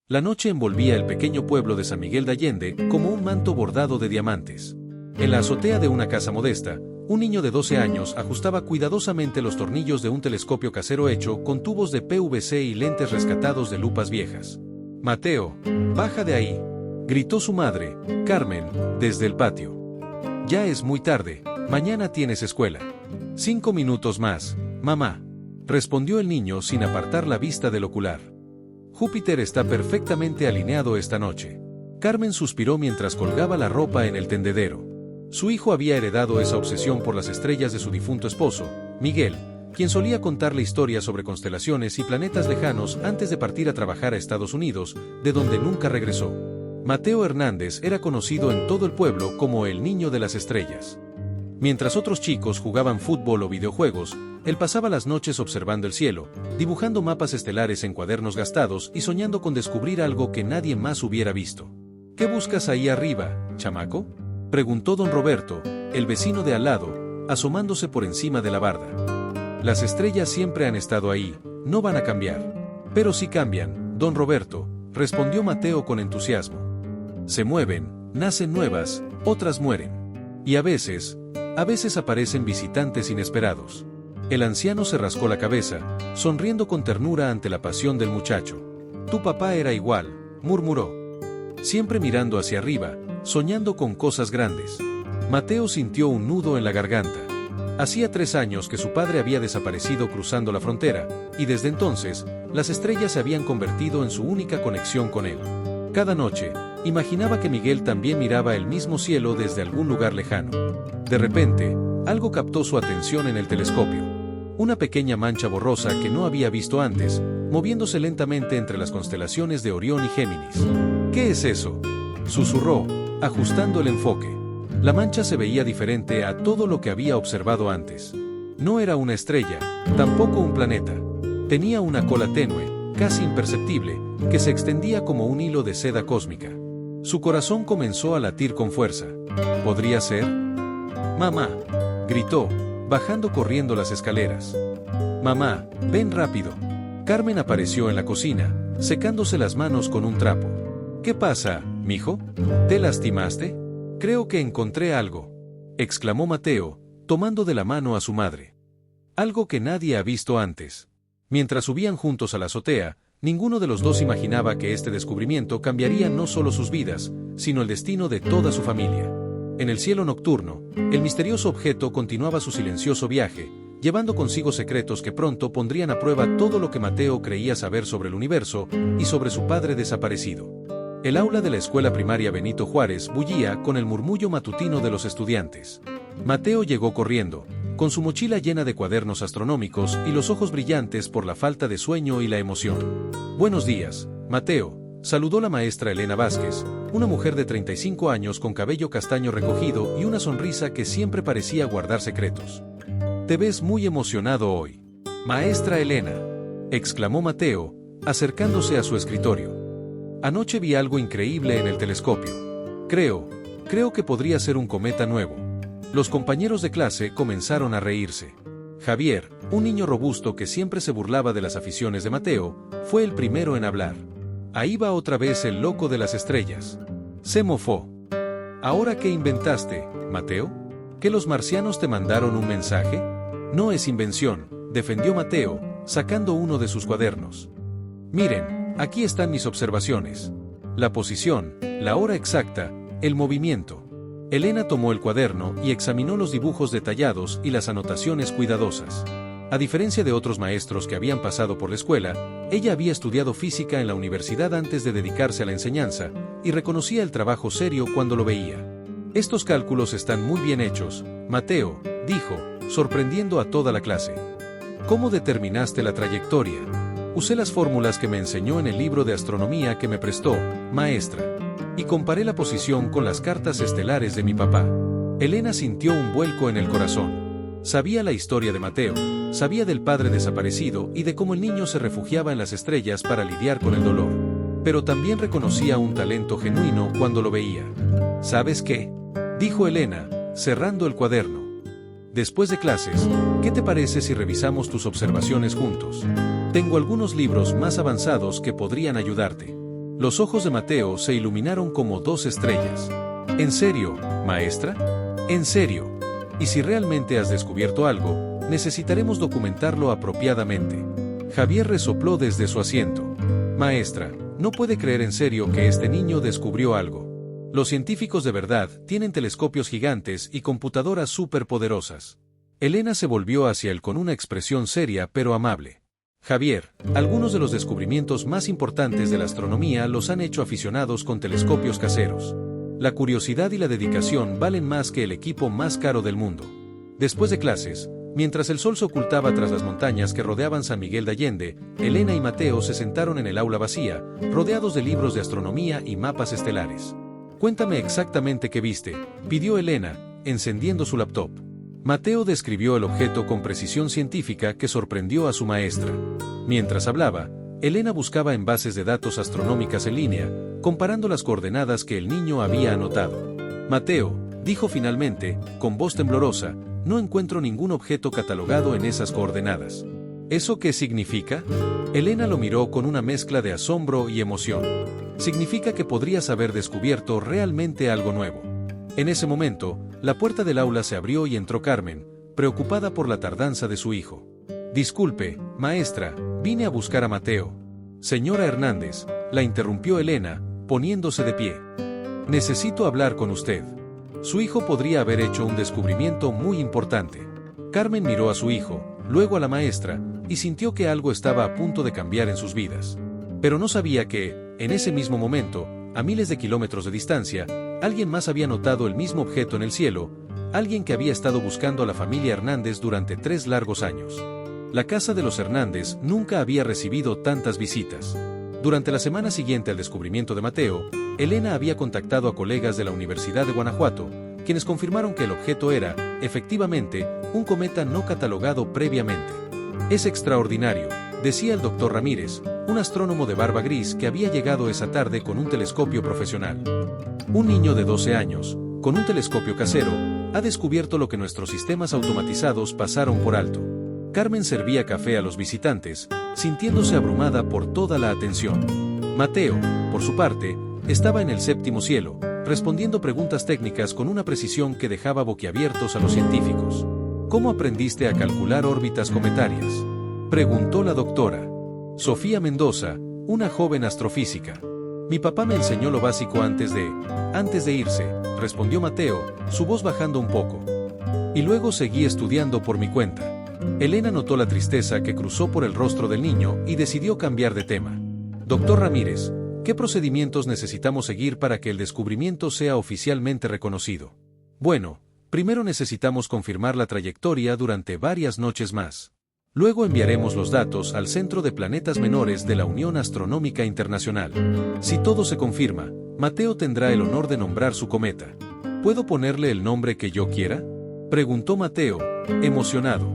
La noche envolvía el pequeño pueblo de San Miguel de Allende como un manto bordado de diamantes. En la azotea de una casa modesta, un niño de 12 años ajustaba cuidadosamente los tornillos de un telescopio casero hecho con tubos de PVC y lentes rescatados de lupas viejas. «Mateo, baja de ahí», gritó su madre, Carmen, desde el patio. «Ya es muy tarde, mañana tienes escuela». «5 minutos más, mamá», respondió el niño sin apartar la vista del ocular. «Júpiter está perfectamente alineado esta noche». Carmen suspiró mientras colgaba la ropa en el tendedero. Su hijo había heredado esa obsesión por las estrellas de su difunto esposo, Miguel, quien solía contarle historias sobre constelaciones y planetas lejanos antes de partir a trabajar a Estados Unidos, de donde nunca regresó. Mateo Hernández era conocido en todo el pueblo como el niño de las estrellas. Mientras otros chicos jugaban fútbol o videojuegos, él pasaba las noches observando el cielo, dibujando mapas estelares en cuadernos gastados y soñando con descubrir algo que nadie más hubiera visto. «¿Qué buscas ahí arriba, chamaco?», preguntó don Roberto, el vecino de al lado, asomándose por encima de la barda. «Las estrellas siempre han estado ahí, no van a cambiar». «Pero sí cambian, don Roberto», respondió Mateo con entusiasmo. «Se mueven, nacen nuevas, otras mueren. Y a veces aparecen visitantes inesperados». El anciano se rascó la cabeza, sonriendo con ternura ante la pasión del muchacho. «Tu papá era igual», murmuró. «Siempre mirando hacia arriba, soñando con cosas grandes». Mateo sintió un nudo en la garganta. Hacía 3 años que su padre había desaparecido cruzando la frontera, y desde entonces, las estrellas se habían convertido en su única conexión con él. Cada noche, imaginaba que Miguel también miraba el mismo cielo desde algún lugar lejano. De repente, algo captó su atención en el telescopio. Una pequeña mancha borrosa que no había visto antes, moviéndose lentamente entre las constelaciones de Orión y Géminis. «¿Qué es eso?», susurró, ajustando el enfoque. La mancha se veía diferente a todo lo que había observado antes. No era una estrella, tampoco un planeta. Tenía una cola tenue, casi imperceptible, que se extendía como un hilo de seda cósmica. Su corazón comenzó a latir con fuerza. ¿Podría ser? «Mamá», gritó, bajando corriendo las escaleras. «Mamá, ven rápido». Carmen apareció en la cocina, secándose las manos con un trapo. «¿Qué pasa, mijo? ¿Te lastimaste?». «Creo que encontré algo», exclamó Mateo, tomando de la mano a su madre. Algo que nadie ha visto antes. Mientras subían juntos a la azotea, ninguno de los dos imaginaba que este descubrimiento cambiaría no solo sus vidas, sino el destino de toda su familia. En el cielo nocturno, el misterioso objeto continuaba su silencioso viaje, llevando consigo secretos que pronto pondrían a prueba todo lo que Mateo creía saber sobre el universo y sobre su padre desaparecido. El aula de la escuela primaria Benito Juárez bullía con el murmullo matutino de los estudiantes. Mateo llegó corriendo, con su mochila llena de cuadernos astronómicos y los ojos brillantes por la falta de sueño y la emoción. «Buenos días, Mateo», saludó la maestra Elena Vázquez, una mujer de 35 años con cabello castaño recogido y una sonrisa que siempre parecía guardar secretos. «Te ves muy emocionado hoy». «Maestra Elena», exclamó Mateo, acercándose a su escritorio. «Anoche vi algo increíble en el telescopio. Creo que podría ser un cometa nuevo». Los compañeros de clase comenzaron a reírse. Javier, un niño robusto que siempre se burlaba de las aficiones de Mateo, fue el primero en hablar. «Ahí va otra vez el loco de las estrellas», se mofó. «¿Ahora qué inventaste, Mateo? ¿Que los marcianos te mandaron un mensaje?». «No es invención», defendió Mateo, sacando uno de sus cuadernos. «Miren, aquí están mis observaciones. La posición, la hora exacta, el movimiento». Elena tomó el cuaderno y examinó los dibujos detallados y las anotaciones cuidadosas. A diferencia de otros maestros que habían pasado por la escuela, ella había estudiado física en la universidad antes de dedicarse a la enseñanza, y reconocía el trabajo serio cuando lo veía. «Estos cálculos están muy bien hechos, Mateo», dijo, sorprendiendo a toda la clase. «¿Cómo determinaste la trayectoria?». «Usé las fórmulas que me enseñó en el libro de astronomía que me prestó, maestra. Y comparé la posición con las cartas estelares de mi papá». Elena sintió un vuelco en el corazón. Sabía la historia de Mateo, sabía del padre desaparecido y de cómo el niño se refugiaba en las estrellas para lidiar con el dolor. Pero también reconocía un talento genuino cuando lo veía. «¿Sabes qué?», dijo Elena, cerrando el cuaderno. «Después de clases, ¿qué te parece si revisamos tus observaciones juntos? Tengo algunos libros más avanzados que podrían ayudarte». Los ojos de Mateo se iluminaron como dos estrellas. ¿En serio, maestra? ¿En serio? Y si realmente has descubierto algo, necesitaremos documentarlo apropiadamente. Javier resopló desde su asiento. Maestra, no puede creer en serio que este niño descubrió algo. Los científicos de verdad tienen telescopios gigantes y computadoras superpoderosas. Elena se volvió hacia él con una expresión seria pero amable. Javier, algunos de los descubrimientos más importantes de la astronomía los han hecho aficionados con telescopios caseros. La curiosidad y la dedicación valen más que el equipo más caro del mundo. Después de clases, mientras el sol se ocultaba tras las montañas que rodeaban San Miguel de Allende, Elena y Mateo se sentaron en el aula vacía, rodeados de libros de astronomía y mapas estelares. Cuéntame exactamente qué viste, pidió Elena, encendiendo su laptop. Mateo describió el objeto con precisión científica que sorprendió a su maestra. Mientras hablaba, Elena buscaba en bases de datos astronómicas en línea, comparando las coordenadas que el niño había anotado. Mateo, dijo finalmente, con voz temblorosa, no encuentro ningún objeto catalogado en esas coordenadas. ¿Eso qué significa? Elena lo miró con una mezcla de asombro y emoción. Significa que podrías haber descubierto realmente algo nuevo. En ese momento, la puerta del aula se abrió y entró Carmen, preocupada por la tardanza de su hijo. Disculpe, maestra, vine a buscar a Mateo. Señora Hernández, la interrumpió Elena, poniéndose de pie. Necesito hablar con usted. Su hijo podría haber hecho un descubrimiento muy importante. Carmen miró a su hijo, luego a la maestra, y sintió que algo estaba a punto de cambiar en sus vidas. Pero no sabía que, en ese mismo momento, a miles de kilómetros de distancia, alguien más había notado el mismo objeto en el cielo, alguien que había estado buscando a la familia Hernández durante 3 largos años. La casa de los Hernández nunca había recibido tantas visitas. Durante la semana siguiente al descubrimiento de Mateo, Elena había contactado a colegas de la Universidad de Guanajuato, quienes confirmaron que el objeto era, efectivamente, un cometa no catalogado previamente. Es extraordinario, decía el doctor Ramírez, un astrónomo de barba gris que había llegado esa tarde con un telescopio profesional. Un niño de 12 años, con un telescopio casero, ha descubierto lo que nuestros sistemas automatizados pasaron por alto. Carmen servía café a los visitantes, sintiéndose abrumada por toda la atención. Mateo, por su parte, estaba en el séptimo cielo, respondiendo preguntas técnicas con una precisión que dejaba boquiabiertos a los científicos. ¿Cómo aprendiste a calcular órbitas cometarias?, preguntó la doctora Sofía Mendoza, una joven astrofísica. Mi papá me enseñó lo básico antes de irse, respondió Mateo, su voz bajando un poco. Y luego seguí estudiando por mi cuenta. Elena notó la tristeza que cruzó por el rostro del niño y decidió cambiar de tema. Doctor Ramírez, ¿qué procedimientos necesitamos seguir para que el descubrimiento sea oficialmente reconocido? Bueno, primero necesitamos confirmar la trayectoria durante varias noches más. Luego enviaremos los datos al Centro de Planetas Menores de la Unión Astronómica Internacional. Si todo se confirma, Mateo tendrá el honor de nombrar su cometa. ¿Puedo ponerle el nombre que yo quiera?, preguntó Mateo, emocionado.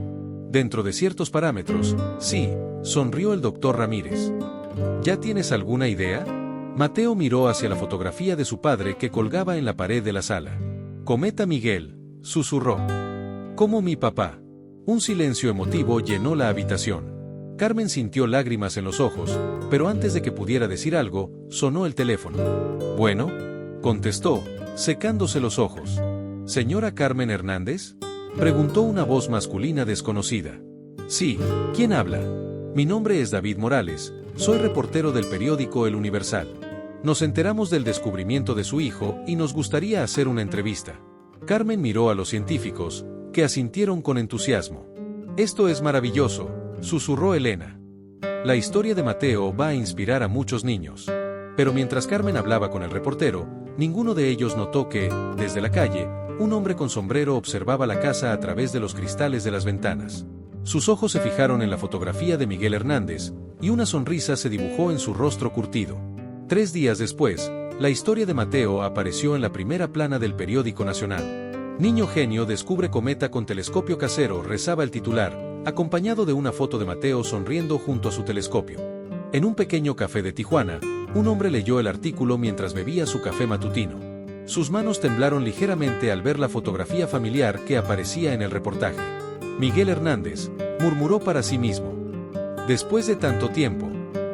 Dentro de ciertos parámetros, sí, sonrió el doctor Ramírez. ¿Ya tienes alguna idea? Mateo miró hacia la fotografía de su padre que colgaba en la pared de la sala. Cometa Miguel, susurró. Como mi papá. Un silencio emotivo llenó la habitación. Carmen sintió lágrimas en los ojos, pero antes de que pudiera decir algo, sonó el teléfono. Bueno, contestó, secándose los ojos. ¿Señora Carmen Hernández?, preguntó una voz masculina desconocida. Sí, ¿quién habla? Mi nombre es David Morales, soy reportero del periódico El Universal. Nos enteramos del descubrimiento de su hijo y nos gustaría hacer una entrevista. Carmen miró a los científicos, que asintieron con entusiasmo. Esto es maravilloso, susurró Elena. La historia de Mateo va a inspirar a muchos niños. Pero mientras Carmen hablaba con el reportero, ninguno de ellos notó que, desde la calle, un hombre con sombrero observaba la casa a través de los cristales de las ventanas. Sus ojos se fijaron en la fotografía de Miguel Hernández, y una sonrisa se dibujó en su rostro curtido. 3 días después, la historia de Mateo apareció en la primera plana del periódico nacional. Niño genio descubre cometa con telescopio casero, rezaba el titular, acompañado de una foto de Mateo sonriendo junto a su telescopio. En un pequeño café de Tijuana, un hombre leyó el artículo mientras bebía su café matutino. Sus manos temblaron ligeramente al ver la fotografía familiar que aparecía en el reportaje. Miguel Hernández, murmuró para sí mismo. Después de tanto tiempo.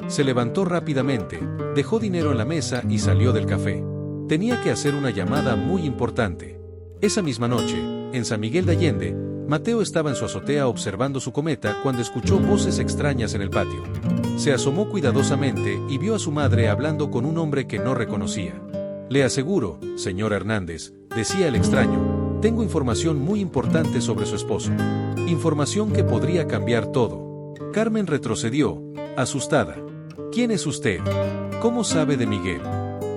Se levantó rápidamente, dejó dinero en la mesa y salió del café. Tenía que hacer una llamada muy importante. Esa misma noche, en San Miguel de Allende, Mateo estaba en su azotea observando su cometa cuando escuchó voces extrañas en el patio. Se asomó cuidadosamente y vio a su madre hablando con un hombre que no reconocía. Le aseguro, señor Hernández, decía el extraño, tengo información muy importante sobre su esposo. Información que podría cambiar todo. Carmen retrocedió, asustada. ¿Quién es usted? ¿Cómo sabe de Miguel?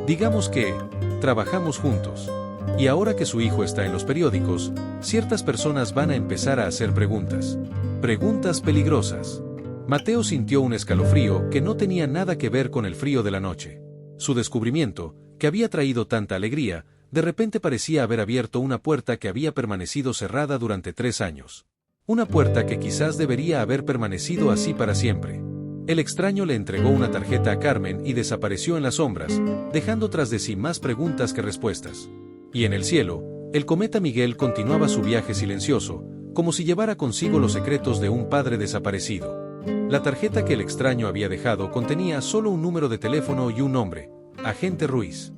Digamos que trabajamos juntos. Y ahora que su hijo está en los periódicos, ciertas personas van a empezar a hacer preguntas. Preguntas peligrosas. Mateo sintió un escalofrío que no tenía nada que ver con el frío de la noche. Su descubrimiento, que había traído tanta alegría, de repente parecía haber abierto una puerta que había permanecido cerrada durante 3 años. Una puerta que quizás debería haber permanecido así para siempre. El extraño le entregó una tarjeta a Carmen y desapareció en las sombras, dejando tras de sí más preguntas que respuestas. Y en el cielo, el cometa Miguel continuaba su viaje silencioso, como si llevara consigo los secretos de un padre desaparecido. La tarjeta que el extraño había dejado contenía solo un número de teléfono y un nombre, Agente Ruiz.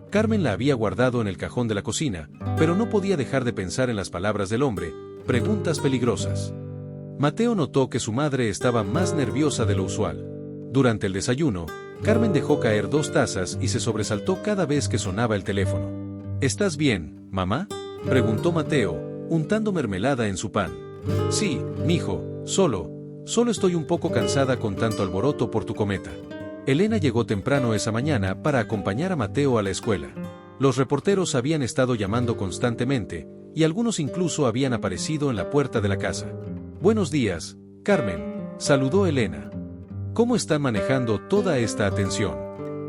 Carmen la había guardado en el cajón de la cocina, pero no podía dejar de pensar en las palabras del hombre, preguntas peligrosas. Mateo notó que su madre estaba más nerviosa de lo usual. Durante el desayuno, Carmen dejó caer 2 tazas y se sobresaltó cada vez que sonaba el teléfono. ¿Estás bien, mamá?, preguntó Mateo, untando mermelada en su pan. Sí, mijo, solo estoy un poco cansada con tanto alboroto por tu cometa. Elena llegó temprano esa mañana para acompañar a Mateo a la escuela. Los reporteros habían estado llamando constantemente, y algunos incluso habían aparecido en la puerta de la casa. Buenos días, Carmen, saludó Elena. ¿Cómo están manejando toda esta atención?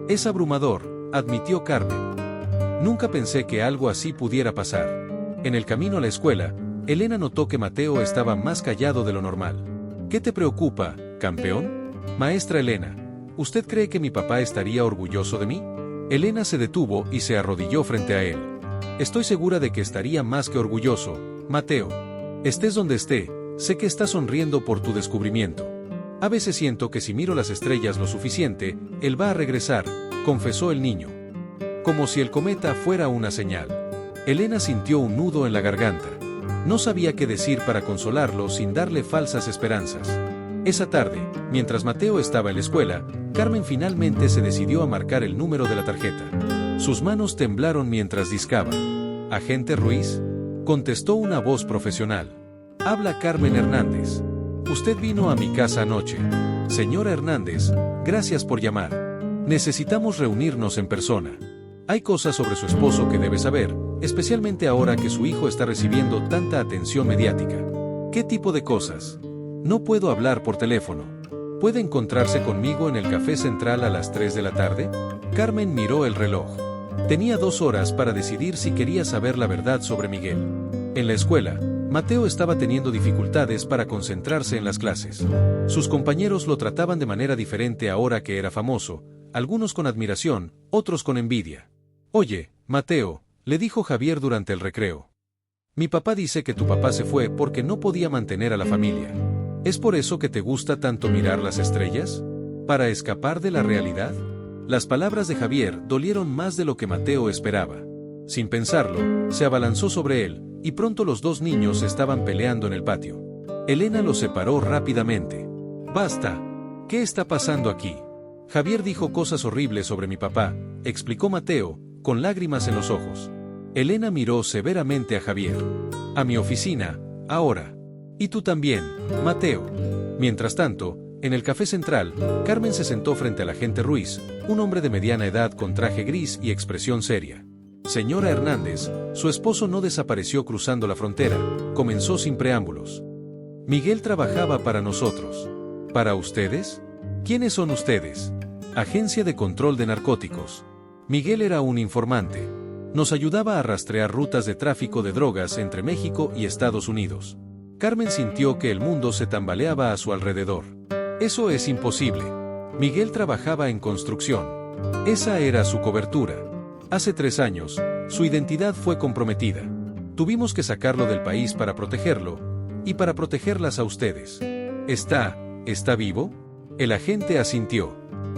Es abrumador, admitió Carmen. Nunca pensé que algo así pudiera pasar. En el camino a la escuela, Elena notó que Mateo estaba más callado de lo normal. ¿Qué te preocupa, campeón? Maestra Elena, ¿usted cree que mi papá estaría orgulloso de mí? Elena se detuvo y se arrodilló frente a él. Estoy segura de que estaría más que orgulloso, Mateo. Estés donde esté, sé que está sonriendo por tu descubrimiento. A veces siento que si miro las estrellas lo suficiente, él va a regresar, confesó el niño. Como si el cometa fuera una señal. Elena sintió un nudo en la garganta. No sabía qué decir para consolarlo sin darle falsas esperanzas. Esa tarde, mientras Mateo estaba en la escuela, Carmen finalmente se decidió a marcar el número de la tarjeta. Sus manos temblaron mientras discaba. ¿Agente Ruiz?, contestó una voz profesional. Habla Carmen Hernández. Usted vino a mi casa anoche. Señora Hernández, gracias por llamar. Necesitamos reunirnos en persona. Hay cosas sobre su esposo que debe saber, especialmente ahora que su hijo está recibiendo tanta atención mediática. ¿Qué tipo de cosas? No puedo hablar por teléfono. ¿Puede encontrarse conmigo en el Café Central a las 3 de la tarde? Carmen miró el reloj. Tenía 2 horas para decidir si quería saber la verdad sobre Miguel. En la escuela, Mateo estaba teniendo dificultades para concentrarse en las clases. Sus compañeros lo trataban de manera diferente ahora que era famoso, algunos con admiración, otros con envidia. Oye, Mateo, le dijo Javier durante el recreo. Mi papá dice que tu papá se fue porque no podía mantener a la familia. ¿Es por eso que te gusta tanto mirar las estrellas? ¿Para escapar de la realidad? Las palabras de Javier dolieron más de lo que Mateo esperaba. Sin pensarlo, se abalanzó sobre él, y pronto los 2 niños estaban peleando en el patio. Elena los separó rápidamente. ¡Basta! ¿Qué está pasando aquí? Javier dijo cosas horribles sobre mi papá, explicó Mateo, con lágrimas en los ojos. Elena miró severamente a Javier. A mi oficina, ahora. Y tú también, Mateo. Mientras tanto, en el Café Central, Carmen se sentó frente al agente Ruiz, un hombre de mediana edad con traje gris y expresión seria. Señora Hernández, su esposo no desapareció cruzando la frontera, comenzó sin preámbulos. Miguel trabajaba para nosotros. ¿Para ustedes? ¿Quiénes son ustedes? Agencia de Control de Narcóticos. Miguel era un informante. Nos ayudaba a rastrear rutas de tráfico de drogas entre México y Estados Unidos. Carmen sintió que el mundo se tambaleaba a su alrededor. Eso es imposible. Miguel trabajaba en construcción. Esa era su cobertura. Hace 3 años, su identidad fue comprometida. Tuvimos que sacarlo del país para protegerlo, y para protegerlas a ustedes. ¿Está vivo? El agente asintió.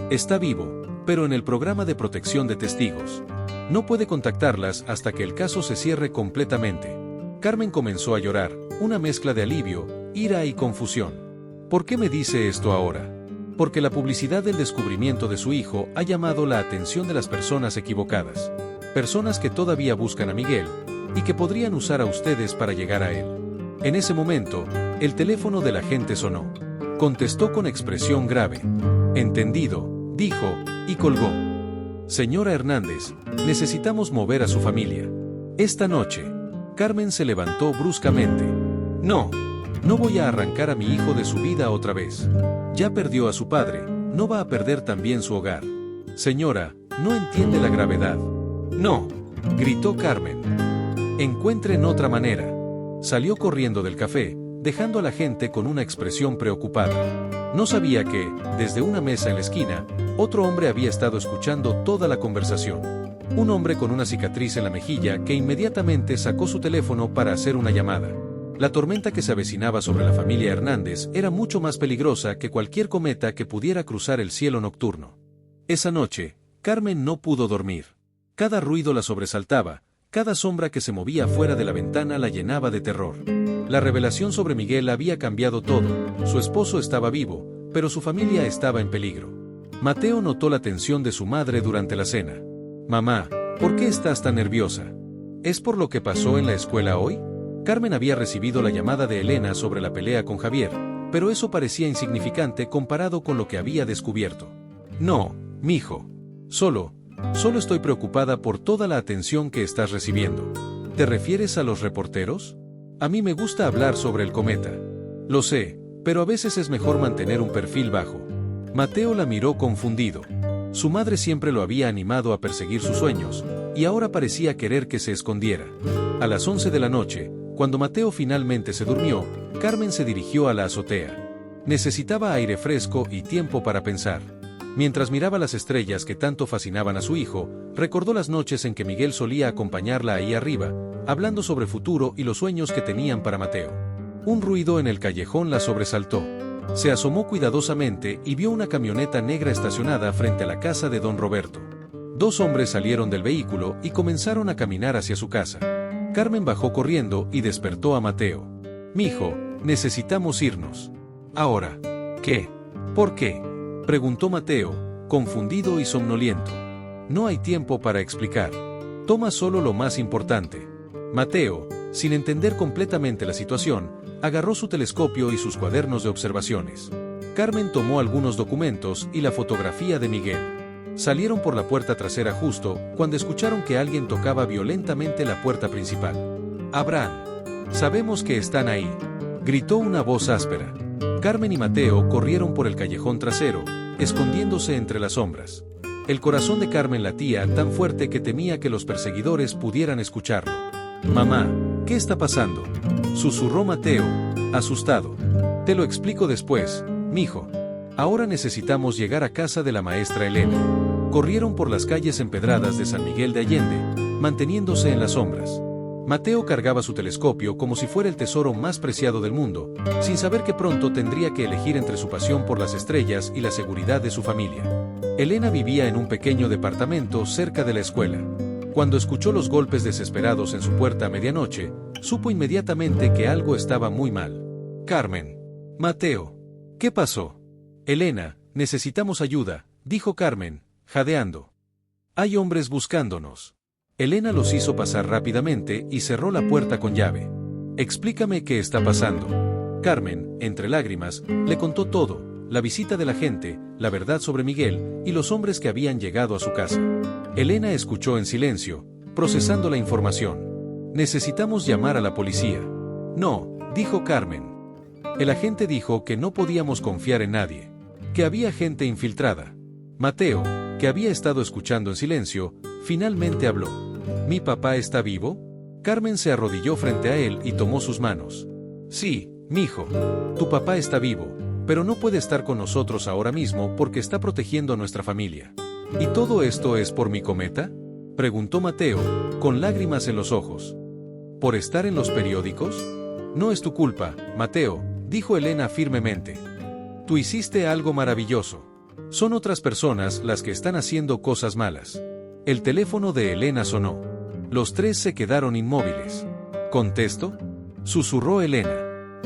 Está vivo, pero en el programa de protección de testigos. No puede contactarlas hasta que el caso se cierre completamente. Carmen comenzó a llorar, una mezcla de alivio, ira y confusión. ¿Por qué me dice esto ahora? Porque la publicidad del descubrimiento de su hijo ha llamado la atención de las personas equivocadas. Personas que todavía buscan a Miguel, y que podrían usar a ustedes para llegar a él. En ese momento, el teléfono del agente sonó. Contestó con expresión grave. Entendido, dijo, y colgó. Señora Hernández, necesitamos mover a su familia. Esta noche. Carmen se levantó bruscamente. No voy a arrancar a mi hijo de su vida otra vez. Ya perdió a su padre, no va a perder también su hogar. Señora, no entiende la gravedad. No, gritó Carmen. Encuentren otra manera. Salió corriendo del café, dejando a la gente con una expresión preocupada. No sabía que, desde una mesa en la esquina, otro hombre había estado escuchando toda la conversación. Un hombre con una cicatriz en la mejilla que inmediatamente sacó su teléfono para hacer una llamada. La tormenta que se avecinaba sobre la familia Hernández era mucho más peligrosa que cualquier cometa que pudiera cruzar el cielo nocturno. Esa noche, Carmen no pudo dormir. Cada ruido la sobresaltaba, cada sombra que se movía fuera de la ventana la llenaba de terror. La revelación sobre Miguel había cambiado todo, su esposo estaba vivo, pero su familia estaba en peligro. Mateo notó la tensión de su madre durante la cena. Mamá, ¿por qué estás tan nerviosa? ¿Es por lo que pasó en la escuela hoy? Carmen había recibido la llamada de Elena sobre la pelea con Javier, pero eso parecía insignificante comparado con lo que había descubierto. No, mijo. Solo estoy preocupada por toda la atención que estás recibiendo. ¿Te refieres a los reporteros? A mí me gusta hablar sobre el cometa. Lo sé, pero a veces es mejor mantener un perfil bajo. Mateo la miró confundido. Su madre siempre lo había animado a perseguir sus sueños, y ahora parecía querer que se escondiera. A las 11 de la noche, cuando Mateo finalmente se durmió, Carmen se dirigió a la azotea. Necesitaba aire fresco y tiempo para pensar. Mientras miraba las estrellas que tanto fascinaban a su hijo, recordó las noches en que Miguel solía acompañarla ahí arriba, hablando sobre futuro y los sueños que tenían para Mateo. Un ruido en el callejón la sobresaltó. Se asomó cuidadosamente y vio una camioneta negra estacionada frente a la casa de don Roberto. Dos hombres salieron del vehículo y comenzaron a caminar hacia su casa. Carmen bajó corriendo y despertó a Mateo. «Mijo, necesitamos irnos». «¿Ahora? ¿Qué? ¿Por qué?», preguntó Mateo, confundido y somnoliento. «No hay tiempo para explicar. Toma solo lo más importante». Mateo, sin entender completamente la situación, agarró su telescopio y sus cuadernos de observaciones. Carmen tomó algunos documentos y la fotografía de Miguel. Salieron por la puerta trasera justo cuando escucharon que alguien tocaba violentamente la puerta principal. «Abraham, sabemos que están ahí», gritó una voz áspera. Carmen y Mateo corrieron por el callejón trasero, escondiéndose entre las sombras. El corazón de Carmen latía tan fuerte que temía que los perseguidores pudieran escucharlo. «Mamá, ¿qué está pasando?», susurró Mateo, asustado. «Te lo explico después, mijo. Ahora necesitamos llegar a casa de la maestra Elena». Corrieron por las calles empedradas de San Miguel de Allende, manteniéndose en las sombras. Mateo cargaba su telescopio como si fuera el tesoro más preciado del mundo, sin saber que pronto tendría que elegir entre su pasión por las estrellas y la seguridad de su familia. Elena vivía en un pequeño departamento cerca de la escuela. Cuando escuchó los golpes desesperados en su puerta a medianoche, supo inmediatamente que algo estaba muy mal. «Carmen. Mateo. ¿Qué pasó?» «Elena, necesitamos ayuda», dijo Carmen, jadeando. «Hay hombres buscándonos». Elena los hizo pasar rápidamente y cerró la puerta con llave. «Explícame qué está pasando». Carmen, entre lágrimas, le contó todo, la visita de la gente, la verdad sobre Miguel y los hombres que habían llegado a su casa. Elena escuchó en silencio, procesando la información. «Necesitamos llamar a la policía». «No», dijo Carmen. «El agente dijo que no podíamos confiar en nadie, que había gente infiltrada». Mateo, que había estado escuchando en silencio, finalmente habló. «¿Mi papá está vivo?». Carmen se arrodilló frente a él y tomó sus manos. «Sí, mijo. Tu papá está vivo, pero no puede estar con nosotros ahora mismo porque está protegiendo a nuestra familia». «¿Y todo esto es por mi cometa?», preguntó Mateo, con lágrimas en los ojos. «¿Por estar en los periódicos?». «No es tu culpa, Mateo», dijo Elena firmemente. «Tú hiciste algo maravilloso. Son otras personas las que están haciendo cosas malas. El teléfono de Elena sonó. Los tres se quedaron inmóviles. ¿Contesto?, susurró Elena.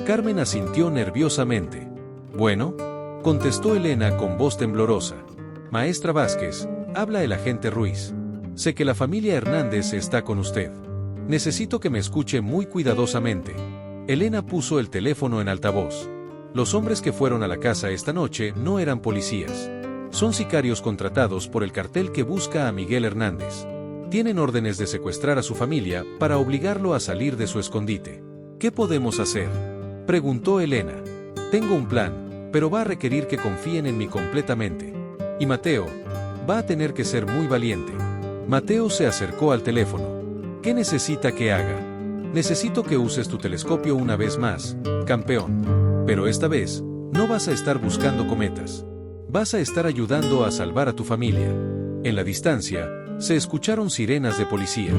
Carmen asintió nerviosamente. Bueno, contestó Elena con voz temblorosa. Maestra Vázquez, habla el agente Ruiz. Sé que la familia Hernández está con usted. Necesito que me escuche muy cuidadosamente. Elena puso el teléfono en altavoz. Los hombres que fueron a la casa esta noche no eran policías. Son sicarios contratados por el cartel que busca a Miguel Hernández. Tienen órdenes de secuestrar a su familia para obligarlo a salir de su escondite. ¿Qué podemos hacer?, preguntó Elena. Tengo un plan, pero va a requerir que confíen en mí completamente. Y Mateo va a tener que ser muy valiente. Mateo se acercó al teléfono. ¿Qué necesita que haga? Necesito que uses tu telescopio una vez más, campeón. Pero esta vez, no vas a estar buscando cometas. Vas a estar ayudando a salvar a tu familia. En la distancia, se escucharon sirenas de policía.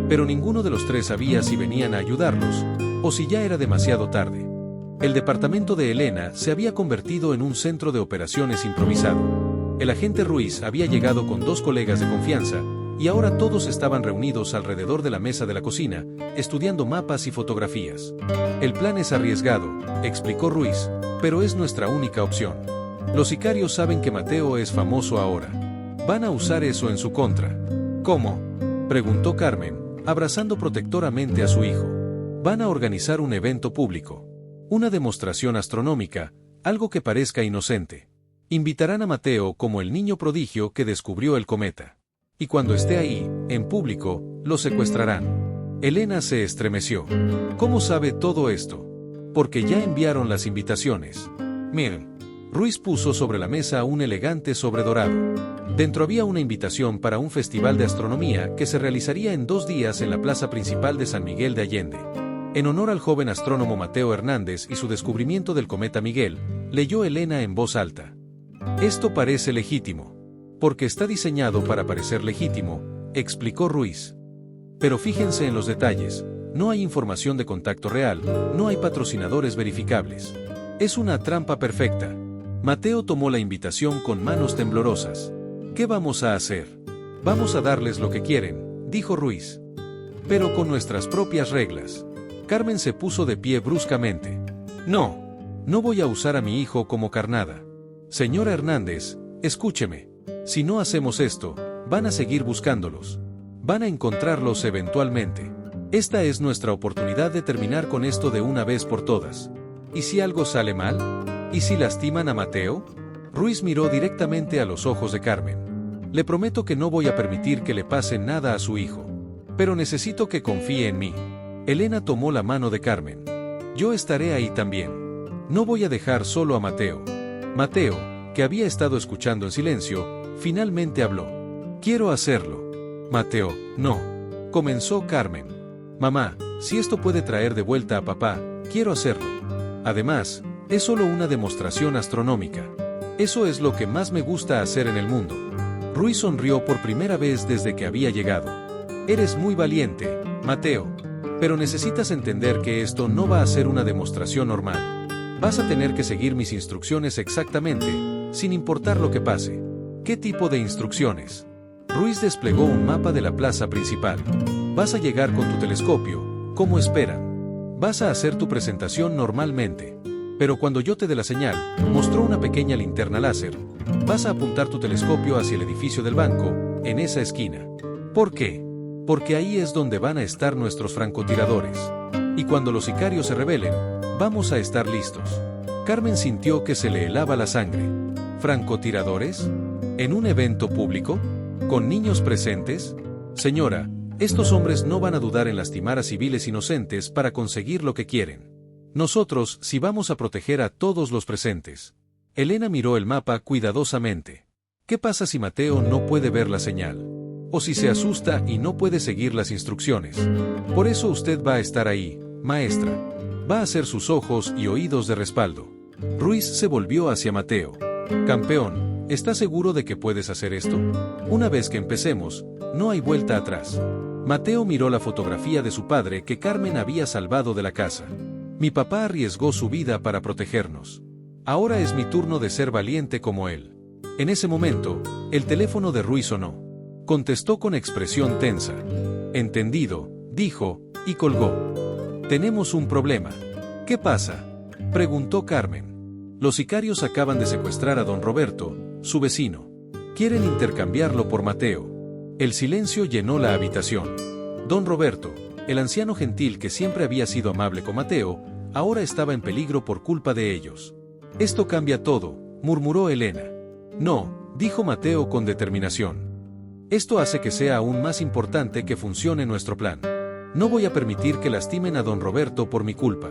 Pero ninguno de los tres sabía si venían a ayudarlos, o si ya era demasiado tarde. El departamento de Elena se había convertido en un centro de operaciones improvisado. El agente Ruiz había llegado con 2 colegas de confianza, y ahora todos estaban reunidos alrededor de la mesa de la cocina, estudiando mapas y fotografías. El plan es arriesgado, explicó Ruiz, pero es nuestra única opción. Los sicarios saben que Mateo es famoso ahora. Van a usar eso en su contra. ¿Cómo?, preguntó Carmen, abrazando protectoramente a su hijo. Van a organizar un evento público. Una demostración astronómica, algo que parezca inocente. Invitarán a Mateo como el niño prodigio que descubrió el cometa. Y cuando esté ahí, en público, lo secuestrarán. Elena se estremeció. ¿Cómo sabe todo esto? Porque ya enviaron las invitaciones. Miren. Ruiz puso sobre la mesa un elegante sobre dorado. Dentro había una invitación para un festival de astronomía que se realizaría en 2 días en la plaza principal de San Miguel de Allende. En honor al joven astrónomo Mateo Hernández y su descubrimiento del cometa Miguel, leyó Elena en voz alta. Esto parece legítimo. Porque está diseñado para parecer legítimo, explicó Ruiz. Pero fíjense en los detalles, no hay información de contacto real, no hay patrocinadores verificables. Es una trampa perfecta. Mateo tomó la invitación con manos temblorosas. ¿Qué vamos a hacer? Vamos a darles lo que quieren, dijo Ruiz. Pero con nuestras propias reglas. Carmen se puso de pie bruscamente. No voy a usar a mi hijo como carnada. Señora Hernández, escúcheme. Si no hacemos esto, van a seguir buscándolos. Van a encontrarlos eventualmente. Esta es nuestra oportunidad de terminar con esto de una vez por todas. ¿Y si algo sale mal? ¿Y si lastiman a Mateo? Ruiz miró directamente a los ojos de Carmen. Le prometo que no voy a permitir que le pase nada a su hijo. Pero necesito que confíe en mí. Elena tomó la mano de Carmen. Yo estaré ahí también. No voy a dejar solo a Mateo. Mateo, que había estado escuchando en silencio, finalmente habló. Quiero hacerlo. Mateo, no. Comenzó Carmen. Mamá, si esto puede traer de vuelta a papá, quiero hacerlo. Además, es solo una demostración astronómica. Eso es lo que más me gusta hacer en el mundo. Ruiz sonrió por primera vez desde que había llegado. Eres muy valiente, Mateo. Pero necesitas entender que esto no va a ser una demostración normal. Vas a tener que seguir mis instrucciones exactamente, sin importar lo que pase. ¿Qué tipo de instrucciones? Ruiz desplegó un mapa de la plaza principal. Vas a llegar con tu telescopio, como esperan. Vas a hacer tu presentación normalmente. Pero cuando yo te dé la señal, mostró una pequeña linterna láser. Vas a apuntar tu telescopio hacia el edificio del banco, en esa esquina. ¿Por qué? Porque ahí es donde van a estar nuestros francotiradores. Y cuando los sicarios se rebelen, vamos a estar listos. Carmen sintió que se le helaba la sangre. ¿Francotiradores? ¿En un evento público? ¿Con niños presentes? Señora, estos hombres no van a dudar en lastimar a civiles inocentes para conseguir lo que quieren. Nosotros sí vamos a proteger a todos los presentes. Elena miró el mapa cuidadosamente. ¿Qué pasa si Mateo no puede ver la señal? O si se asusta y no puede seguir las instrucciones. Por eso usted va a estar ahí, maestra. Va a ser sus ojos y oídos de respaldo. Ruiz se volvió hacia Mateo. Campeón, ¿estás seguro de que puedes hacer esto? Una vez que empecemos, no hay vuelta atrás. Mateo miró la fotografía de su padre que Carmen había salvado de la casa. Mi papá arriesgó su vida para protegernos. Ahora es mi turno de ser valiente como él. En ese momento, el teléfono de Ruiz sonó. Contestó con expresión tensa. Entendido, dijo, y colgó. Tenemos un problema. ¿Qué pasa?, preguntó Carmen. Los sicarios acaban de secuestrar a don Roberto, su vecino. Quieren intercambiarlo por Mateo. El silencio llenó la habitación. Don Roberto, el anciano gentil que siempre había sido amable con Mateo, ahora estaba en peligro por culpa de ellos. Esto cambia todo, murmuró Elena. No, dijo Mateo con determinación. Esto hace que sea aún más importante que funcione nuestro plan. No voy a permitir que lastimen a don Roberto por mi culpa.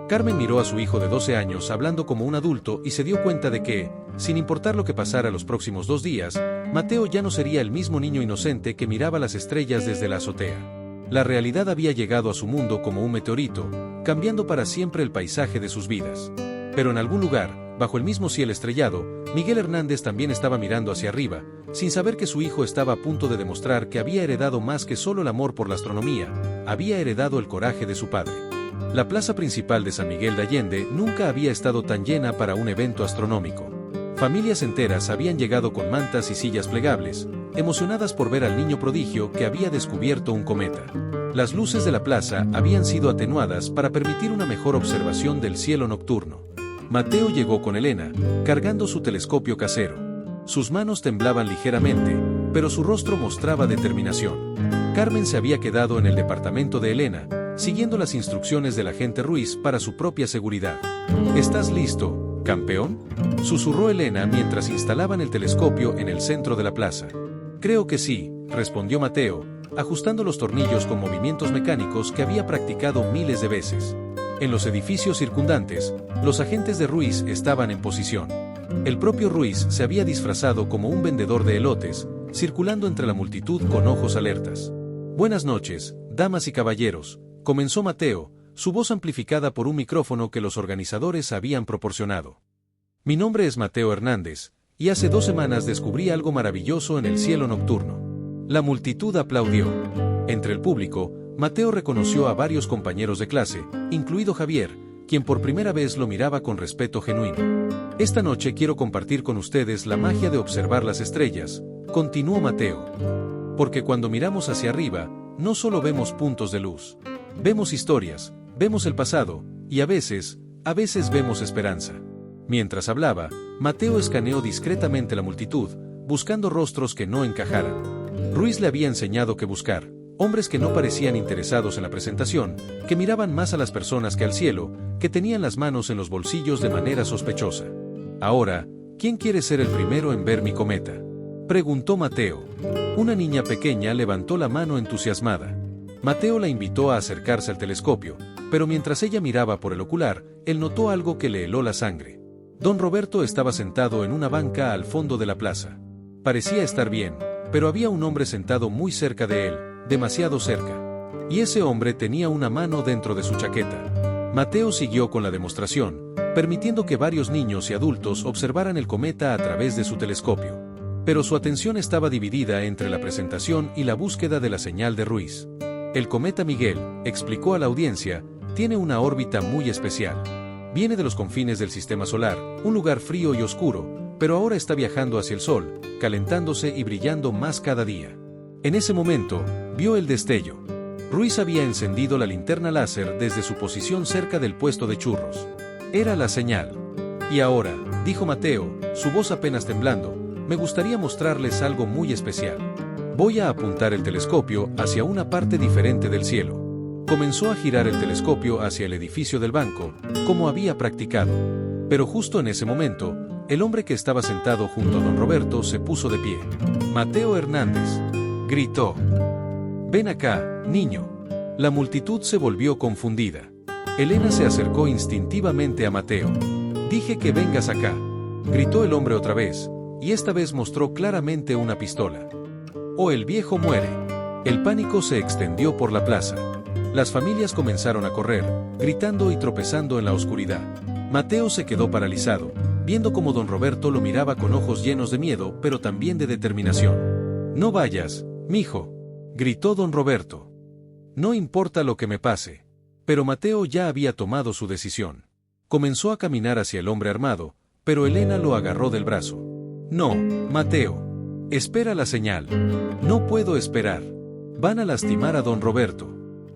Carmen miró a su hijo de 12 años hablando como un adulto y se dio cuenta de que, sin importar lo que pasara los próximos 2 días, Mateo ya no sería el mismo niño inocente que miraba las estrellas desde la azotea. La realidad había llegado a su mundo como un meteorito, cambiando para siempre el paisaje de sus vidas. Pero en algún lugar, bajo el mismo cielo estrellado, Miguel Hernández también estaba mirando hacia arriba, sin saber que su hijo estaba a punto de demostrar que había heredado más que solo el amor por la astronomía, había heredado el coraje de su padre. La plaza principal de San Miguel de Allende nunca había estado tan llena para un evento astronómico. Familias enteras habían llegado con mantas y sillas plegables, emocionadas por ver al niño prodigio que había descubierto un cometa. Las luces de la plaza habían sido atenuadas para permitir una mejor observación del cielo nocturno. Mateo llegó con Elena, cargando su telescopio casero. Sus manos temblaban ligeramente, pero su rostro mostraba determinación. Carmen se había quedado en el departamento de Elena, siguiendo las instrucciones del agente Ruiz para su propia seguridad. ¿Estás listo, campeón?, susurró Elena mientras instalaban el telescopio en el centro de la plaza. Creo que sí, respondió Mateo, ajustando los tornillos con movimientos mecánicos que había practicado miles de veces. En los edificios circundantes, los agentes de Ruiz estaban en posición. El propio Ruiz se había disfrazado como un vendedor de elotes, circulando entre la multitud con ojos alertas. Buenas noches, damas y caballeros, comenzó Mateo, su voz amplificada por un micrófono que los organizadores habían proporcionado. Mi nombre es Mateo Hernández, y hace 2 semanas descubrí algo maravilloso en el cielo nocturno. La multitud aplaudió. Entre el público, Mateo reconoció a varios compañeros de clase, incluido Javier, quien por primera vez lo miraba con respeto genuino. Esta noche quiero compartir con ustedes la magia de observar las estrellas, continuó Mateo. Porque cuando miramos hacia arriba, no solo vemos puntos de luz. Vemos historias, vemos el pasado, y a veces vemos esperanza. Mientras hablaba, Mateo escaneó discretamente la multitud, buscando rostros que no encajaran. Ruiz le había enseñado que buscar. Hombres que no parecían interesados en la presentación, que miraban más a las personas que al cielo, que tenían las manos en los bolsillos de manera sospechosa. Ahora, ¿quién quiere ser el primero en ver mi cometa?, preguntó Mateo. Una niña pequeña levantó la mano entusiasmada. Mateo la invitó a acercarse al telescopio, pero mientras ella miraba por el ocular, él notó algo que le heló la sangre. Don Roberto estaba sentado en una banca al fondo de la plaza. Parecía estar bien, pero había un hombre sentado muy cerca de él, demasiado cerca. Y ese hombre tenía una mano dentro de su chaqueta. Mateo siguió con la demostración, permitiendo que varios niños y adultos observaran el cometa a través de su telescopio. Pero su atención estaba dividida entre la presentación y la búsqueda de la señal de Ruiz. El cometa Miguel, explicó a la audiencia, tiene una órbita muy especial. Viene de los confines del sistema solar, un lugar frío y oscuro, pero ahora está viajando hacia el sol, calentándose y brillando más cada día. En ese momento, vio el destello. Ruiz había encendido la linterna láser desde su posición cerca del puesto de churros. Era la señal. Y ahora, dijo Mateo, su voz apenas temblando, me gustaría mostrarles algo muy especial. Voy a apuntar el telescopio hacia una parte diferente del cielo. Comenzó a girar el telescopio hacia el edificio del banco, como había practicado. Pero justo en ese momento, el hombre que estaba sentado junto a don Roberto se puso de pie. Mateo Hernández, gritó. Ven acá, niño. La multitud se volvió confundida. Elena se acercó instintivamente a Mateo. Dije que vengas acá, gritó el hombre otra vez, y esta vez mostró claramente una pistola. O el viejo muere. El pánico se extendió por la plaza. Las familias comenzaron a correr, gritando y tropezando en la oscuridad. Mateo se quedó paralizado, viendo cómo don Roberto lo miraba con ojos llenos de miedo, pero también de determinación. No vayas, mijo, gritó don Roberto. No importa lo que me pase. Pero Mateo ya había tomado su decisión. Comenzó a caminar hacia el hombre armado, pero Elena lo agarró del brazo. No, Mateo. Espera la señal. No puedo esperar. Van a lastimar a don Roberto.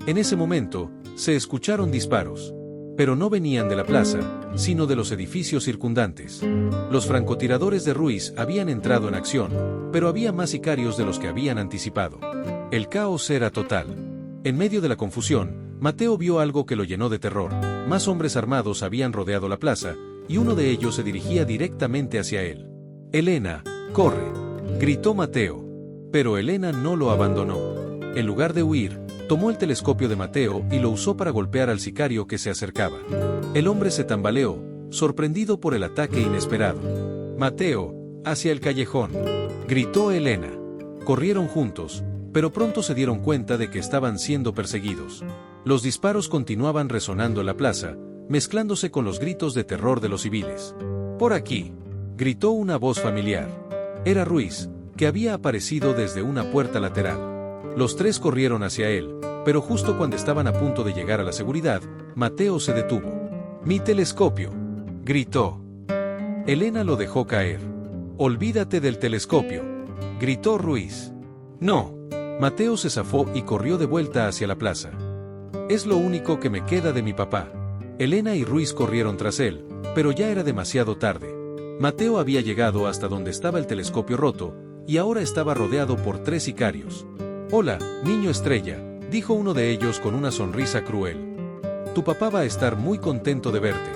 En ese momento, se escucharon disparos. Pero no venían de la plaza, sino de los edificios circundantes. Los francotiradores de Ruiz habían entrado en acción, pero había más sicarios de los que habían anticipado. El caos era total. En medio de la confusión, Mateo vio algo que lo llenó de terror. Más hombres armados habían rodeado la plaza, y uno de ellos se dirigía directamente hacia él. «Elena, corre», gritó Mateo. Pero Elena no lo abandonó. En lugar de huir, tomó el telescopio de Mateo y lo usó para golpear al sicario que se acercaba. El hombre se tambaleó, sorprendido por el ataque inesperado. «Mateo, hacia el callejón», gritó Elena. Corrieron juntos, pero pronto se dieron cuenta de que estaban siendo perseguidos. Los disparos continuaban resonando en la plaza, mezclándose con los gritos de terror de los civiles. «Por aquí», gritó una voz familiar. Era Ruiz, que había aparecido desde una puerta lateral. Los tres corrieron hacia él, pero justo cuando estaban a punto de llegar a la seguridad, Mateo se detuvo. «Mi telescopio», gritó. Elena lo dejó caer. «Olvídate del telescopio», gritó Ruiz. «No». Mateo se zafó y corrió de vuelta hacia la plaza. «Es lo único que me queda de mi papá». Elena y Ruiz corrieron tras él, pero ya era demasiado tarde. Mateo había llegado hasta donde estaba el telescopio roto, y ahora estaba rodeado por 3 sicarios. «Hola, niño estrella», dijo uno de ellos con una sonrisa cruel. «Tu papá va a estar muy contento de verte».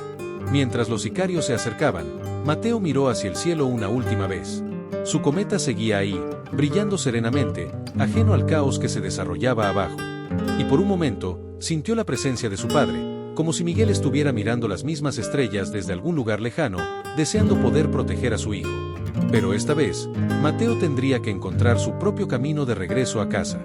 Mientras los sicarios se acercaban, Mateo miró hacia el cielo una última vez. Su cometa seguía ahí, brillando serenamente, ajeno al caos que se desarrollaba abajo. Y por un momento, sintió la presencia de su padre, como si Miguel estuviera mirando las mismas estrellas desde algún lugar lejano, deseando poder proteger a su hijo. Pero esta vez, Mateo tendría que encontrar su propio camino de regreso a casa.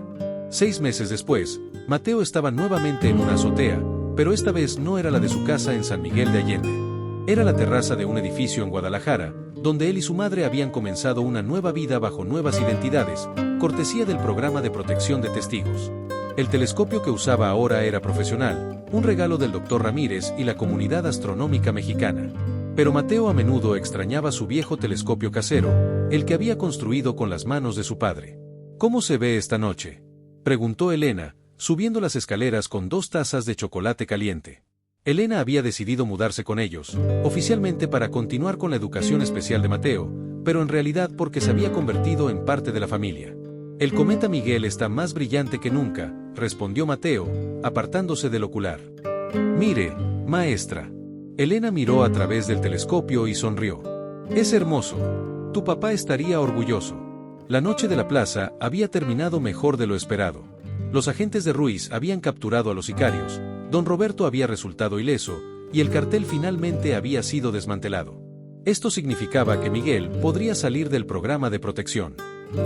6 meses después, Mateo estaba nuevamente en una azotea, pero esta vez no era la de su casa en San Miguel de Allende. Era la terraza de un edificio en Guadalajara, donde él y su madre habían comenzado una nueva vida bajo nuevas identidades, cortesía del programa de protección de testigos. El telescopio que usaba ahora era profesional, un regalo del Dr. Ramírez y la comunidad astronómica mexicana. Pero Mateo a menudo extrañaba su viejo telescopio casero, el que había construido con las manos de su padre. «¿Cómo se ve esta noche?», preguntó Elena, subiendo las escaleras con 2 tazas de chocolate caliente. Elena había decidido mudarse con ellos, oficialmente para continuar con la educación especial de Mateo, pero en realidad porque se había convertido en parte de la familia. «El cometa Miguel está más brillante que nunca», respondió Mateo, apartándose del ocular. «Mire, maestra». Elena miró a través del telescopio y sonrió. «Es hermoso. Tu papá estaría orgulloso». La noche de la plaza había terminado mejor de lo esperado. Los agentes de Ruiz habían capturado a los sicarios, don Roberto había resultado ileso, y el cartel finalmente había sido desmantelado. Esto significaba que Miguel podría salir del programa de protección.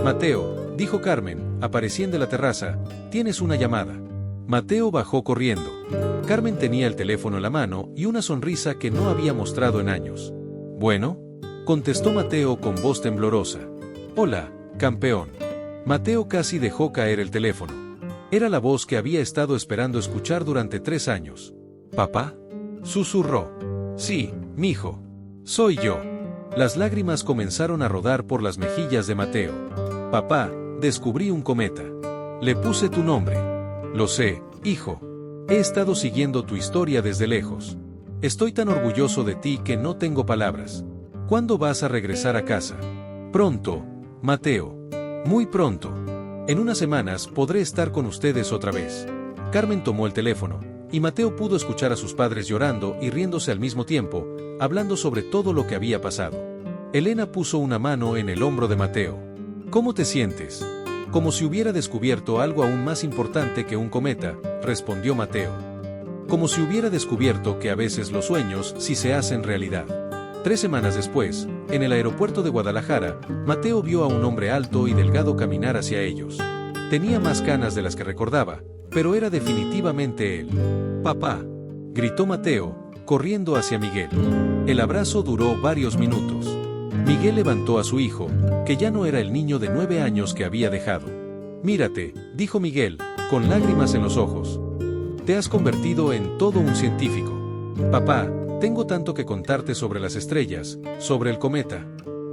«Mateo», dijo Carmen, apareciendo en la terraza, «tienes una llamada». Mateo bajó corriendo. Carmen tenía el teléfono en la mano y una sonrisa que no había mostrado en años. «¿Bueno?», contestó Mateo con voz temblorosa. «Hola, campeón». Mateo casi dejó caer el teléfono. Era la voz que había estado esperando escuchar durante 3 años. «¿Papá?», susurró. «Sí, mijo. Soy yo». Las lágrimas comenzaron a rodar por las mejillas de Mateo. «Papá, descubrí un cometa. Le puse tu nombre». «Lo sé, hijo. He estado siguiendo tu historia desde lejos. Estoy tan orgulloso de ti que no tengo palabras. ¿Cuándo vas a regresar a casa?». «Pronto, Mateo. Muy pronto. En unas semanas podré estar con ustedes otra vez». Carmen tomó el teléfono, y Mateo pudo escuchar a sus padres llorando y riéndose al mismo tiempo, hablando sobre todo lo que había pasado. Elena puso una mano en el hombro de Mateo. «¿Cómo te sientes?». «Como si hubiera descubierto algo aún más importante que un cometa», respondió Mateo. «Como si hubiera descubierto que a veces los sueños sí se hacen realidad». 3 semanas después, en el aeropuerto de Guadalajara, Mateo vio a un hombre alto y delgado caminar hacia ellos. Tenía más canas de las que recordaba, pero era definitivamente él. «Papá», gritó Mateo, corriendo hacia Miguel. El abrazo duró varios minutos. Miguel levantó a su hijo, que ya no era el niño de 9 años que había dejado. «Mírate», dijo Miguel, con lágrimas en los ojos. «Te has convertido en todo un científico. Papá, tengo tanto que contarte sobre las estrellas, sobre el cometa».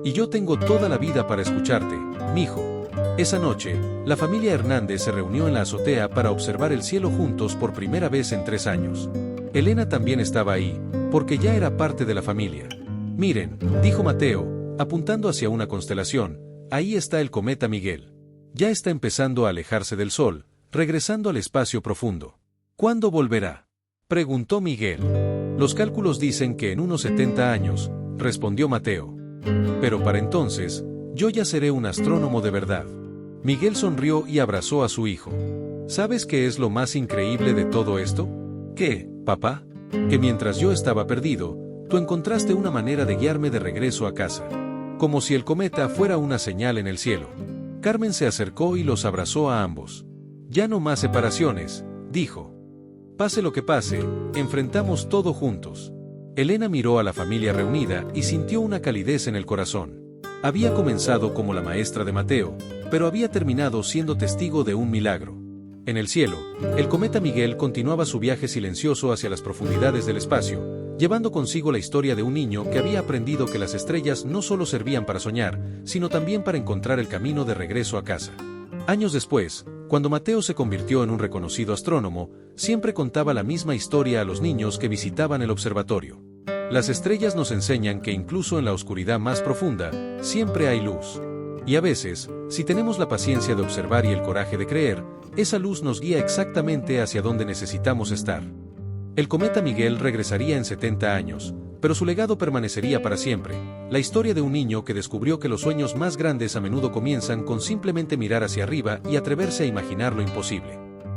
Y yo tengo toda la vida para escucharte, mijo. Esa noche, la familia Hernández se reunió en la azotea para observar el cielo juntos por primera vez en 3 años. Elena también estaba ahí, porque ya era parte de la familia. Miren, dijo Mateo, apuntando hacia una constelación, ahí está el cometa Miguel. Ya está empezando a alejarse del Sol, regresando al espacio profundo. ¿Cuándo volverá?, preguntó Miguel. Los cálculos dicen que en unos 70 años, respondió Mateo. Pero para entonces, yo ya seré un astrónomo de verdad. Miguel sonrió y abrazó a su hijo. ¿Sabes qué es lo más increíble de todo esto? ¿Qué, papá? Que mientras yo estaba perdido, tú encontraste una manera de guiarme de regreso a casa. Como si el cometa fuera una señal en el cielo. Carmen se acercó y los abrazó a ambos. Ya no más separaciones, dijo. Pase lo que pase, enfrentamos todo juntos. Elena miró a la familia reunida y sintió una calidez en el corazón. Había comenzado como la maestra de Mateo, pero había terminado siendo testigo de un milagro. En el cielo, el cometa Miguel continuaba su viaje silencioso hacia las profundidades del espacio, llevando consigo la historia de un niño que había aprendido que las estrellas no solo servían para soñar, sino también para encontrar el camino de regreso a casa. Años después, cuando Mateo se convirtió en un reconocido astrónomo, siempre contaba la misma historia a los niños que visitaban el observatorio. Las estrellas nos enseñan que incluso en la oscuridad más profunda, siempre hay luz. Y a veces, si tenemos la paciencia de observar y el coraje de creer, esa luz nos guía exactamente hacia donde necesitamos estar. El cometa Miguel regresaría en 70 años, pero su legado permanecería para siempre, la historia de un niño que descubrió que los sueños más grandes a menudo comienzan con simplemente mirar hacia arriba y atreverse a imaginar lo imposible.